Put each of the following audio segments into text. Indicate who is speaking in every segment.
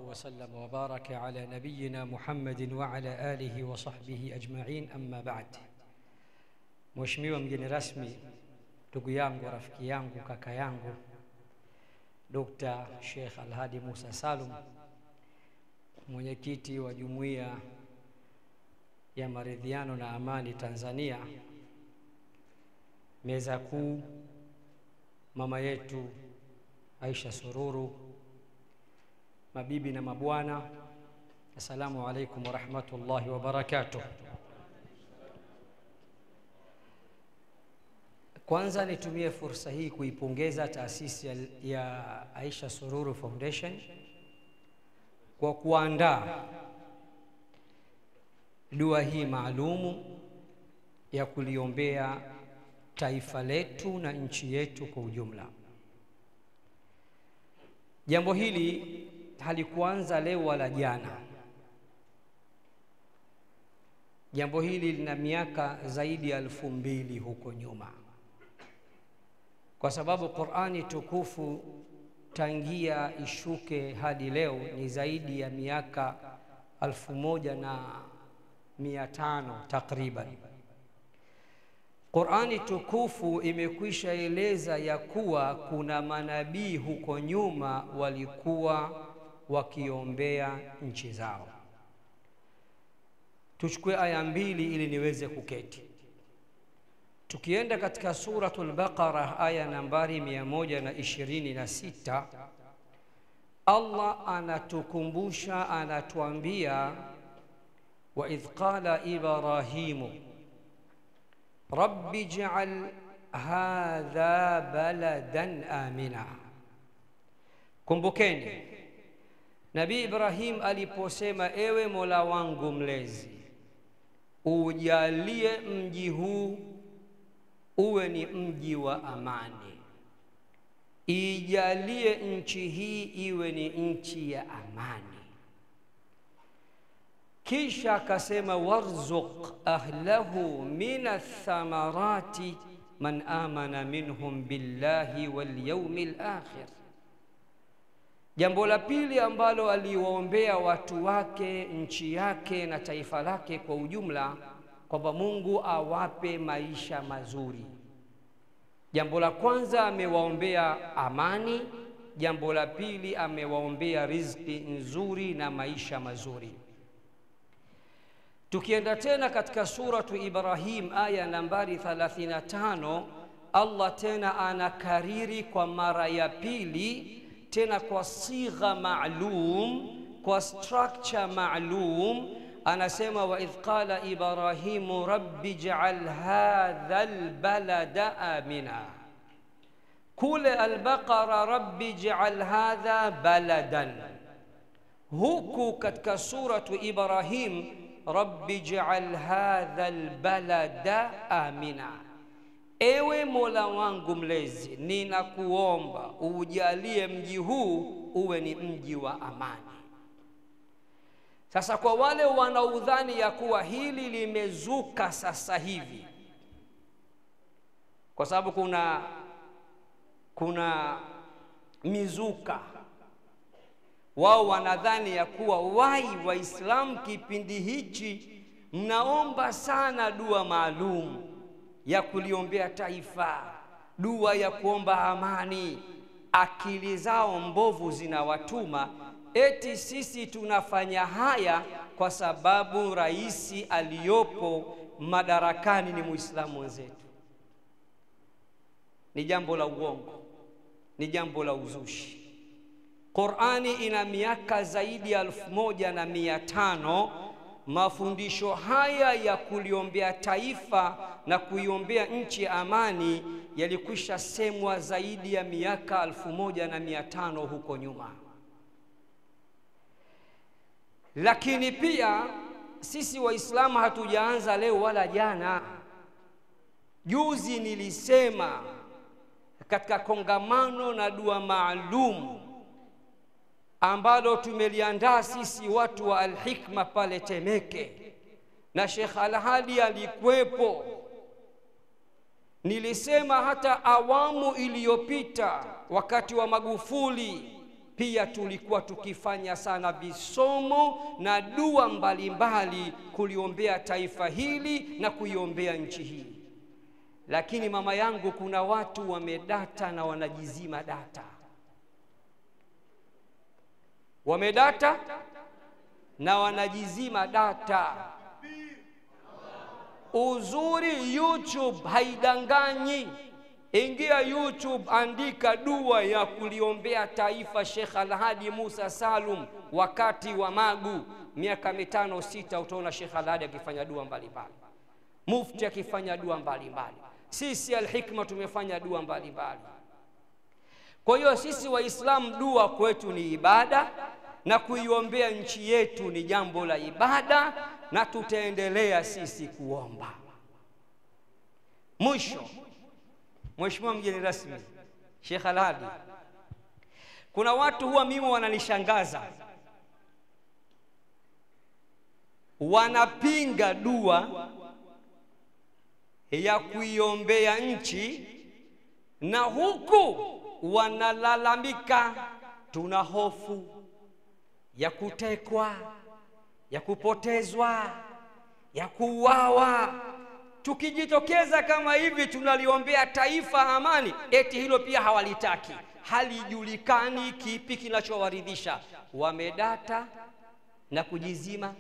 Speaker 1: وسلم وبارك على نبينا محمد وعلى آله وصحبه أجمعين أما بعد. Mheshimiwa mgeni rasmi, ndugu yangu, rafiki yangu, kaka yangu Dr. Sheikh Alhadi Musa Salum, mwenyekiti wa Jumuiya ya Maridhiano na Amani Tanzania, meza kuu, mama yetu Aisha Sururu, mabibi na mabwana, assalamu alaikum wa rahmatullahi wa barakatuh. Kwanza nitumie fursa hii kuipongeza taasisi ya Aisha Sururu Foundation kwa kuandaa dua hii maalumu ya kuliombea taifa letu na nchi yetu kwa ujumla. Jambo hili halikuanza leo wala jana. Jambo hili lina miaka zaidi ya 2000 huko nyuma, kwa sababu Qur'ani tukufu tangia ishuke hadi leo ni zaidi ya miaka 1500 takriban. Qur'ani tukufu imekwisha eleza ya kuwa kuna manabii huko nyuma walikuwa wakiombea nchi zao. Tuchukue aya 2 ili niweze kuketi. Tukienda katika suratul Baqara aya nambari 126, Allah anatukumbusha, anatuambia, wa idh qala Ibrahimu rabbi ij'al hadha baladan amina. Kumbukeni Nabii Ibrahim aliposema, ewe Mola wangu mlezi, ujalie mji huu uwe ni mji wa amani, ijalie nchi hii iwe ni nchi ya amani. Kisha akasema, warzuq ahlahu minath thamarati man amana minhum billahi wal yawmil akhir. Jambo la pili ambalo aliwaombea watu wake, nchi yake na taifa lake kwa ujumla, kwamba Mungu awape maisha mazuri. Jambo la kwanza amewaombea amani, jambo la pili amewaombea riziki nzuri na maisha mazuri. Tukienda tena katika suratu Ibrahim aya nambari 35, Allah tena anakariri kwa mara ya pili, tena kwa sigha maalum, kwa structure maalum, anasema, wa idh qala Ibrahimu rabbi ij'al hadha albalada amina. Kule al-Baqara rabbi ij'al hadha baladan, huku katika suratu Ibrahim rabbi ij'al hadha albalada amina. Ewe Mola wangu mlezi, ninakuomba ujalie mji huu uwe ni mji wa amani. Sasa kwa wale wanaudhani ya kuwa hili limezuka sasa hivi, kwa sababu kuna mizuka, wao wanadhani ya kuwa Waislamu kipindi hichi mnaomba sana dua maalum ya kuliombea taifa, dua ya kuomba amani. Akili zao mbovu zinawatuma eti sisi tunafanya haya kwa sababu rais aliyopo madarakani ni Muislamu wenzetu. Ni jambo la uongo, ni jambo la uzushi. Qur'ani ina miaka zaidi ya 1500. Mafundisho haya ya kuliombea taifa na kuiombea nchi ya amani yalikwisha semwa zaidi ya miaka 1500 huko nyuma. Lakini pia sisi Waislamu hatujaanza leo wala jana. Juzi nilisema katika kongamano na dua maalum ambalo tumeliandaa sisi watu wa Al-Hikma pale Temeke, na Sheikh Al-Hadi alikuwepo. Nilisema hata awamu iliyopita wakati wa Magufuli Pia tulikuwa tukifanya sana visomo na dua mbalimbali kuliombea taifa hili na kuiombea nchi hii. Lakini mama yangu, kuna watu wamedata na wanajizima data. Wamedata na wanajizima data. Uzuri YouTube haidanganyi. Ingia YouTube, andika dua ya kuliombea taifa Sheikh Al-Hadi Musa Salum wakati wa Magu miaka 5-6, utaona Sheikh Al-Hadi akifanya dua mbalimbali, mufti akifanya dua mbalimbali, sisi Al-Hikma tumefanya dua mbalimbali. Kwa hiyo sisi Waislamu, dua kwetu ni ibada na kuiombea nchi yetu ni jambo la ibada, na tutaendelea sisi kuomba. Mwisho, Mheshimiwa mgeni rasmi Sheikh Al-Hadi, kuna watu huwa mimi wananishangaza, wanapinga dua ya kuiombea nchi na huku wanalalamika tuna hofu ya kutekwa, ya kupotezwa, ya kuuawa. Tukijitokeza kama hivi tunaliombea taifa amani, eti hilo pia hawalitaki. Halijulikani kipi kinachowaridhisha. Wamedata na kujizima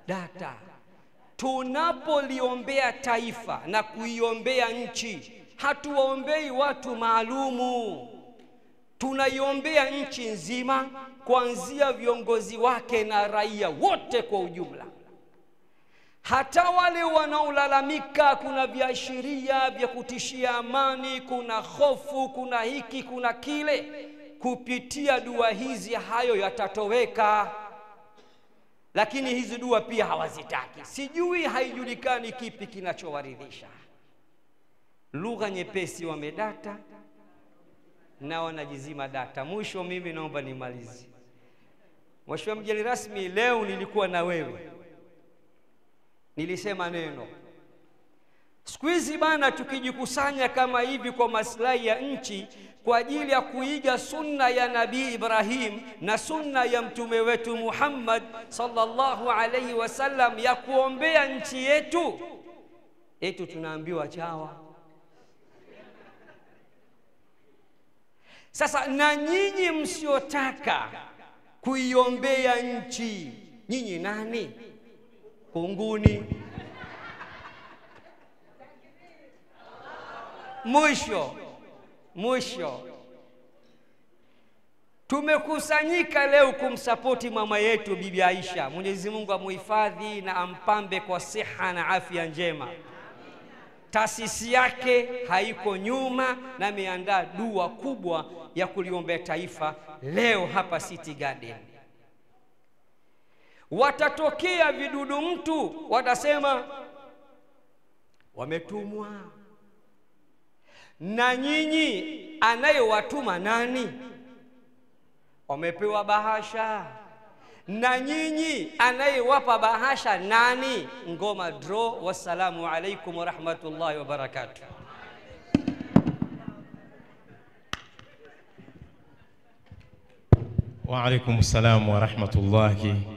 Speaker 1: data. Tunapoliombea taifa na kuiombea nchi, hatuwaombei watu maalumu. Tunaiombea nchi nzima, kuanzia viongozi wake na raia wote kwa ujumla. Hata wale wanaolalamika kuna viashiria vya kutishia amani, kuna hofu, kuna hiki, kuna kile, kupitia dua hizi hayo yatatoweka. Lakini hizi dua pia hawazitaki. Sijui, haijulikani kipi kinachowaridhisha. Lugha nyepesi, wamedata na wanajizima data. Mwisho mimi naomba nimalize. Mheshimiwa mgeni rasmi, leo nilikuwa na wewe, nilisema neno. Siku hizi bana, tukijikusanya kama hivi kwa maslahi ya nchi, kwa ajili ya kuiga sunna ya Nabii Ibrahim na sunna ya mtume wetu Muhammad sallallahu alaihi wasallam ya kuombea nchi yetu, tunaambiwa chawa. Sasa na nyinyi msiotaka kuiombea nchi, nyinyi nani? Kunguni. Mwisho, tumekusanyika leo kumsapoti mama yetu Bibi Aisha. Mwenyezi Mungu amuhifadhi na ampambe kwa siha na afya njema. Taasisi yake haiko nyuma na ameandaa dua kubwa ya kuliombea taifa leo hapa City Garden. Watatokea vidudu mtu, watasema wametumwa. Na nyinyi anayewatuma nani? Wamepewa bahasha. Na nyinyi anayewapa bahasha nani? Ngoma draw. Wassalamu alaikum wa rahmatullahi wa barakatuh.
Speaker 2: Wa alaikum assalam wa rahmatullahi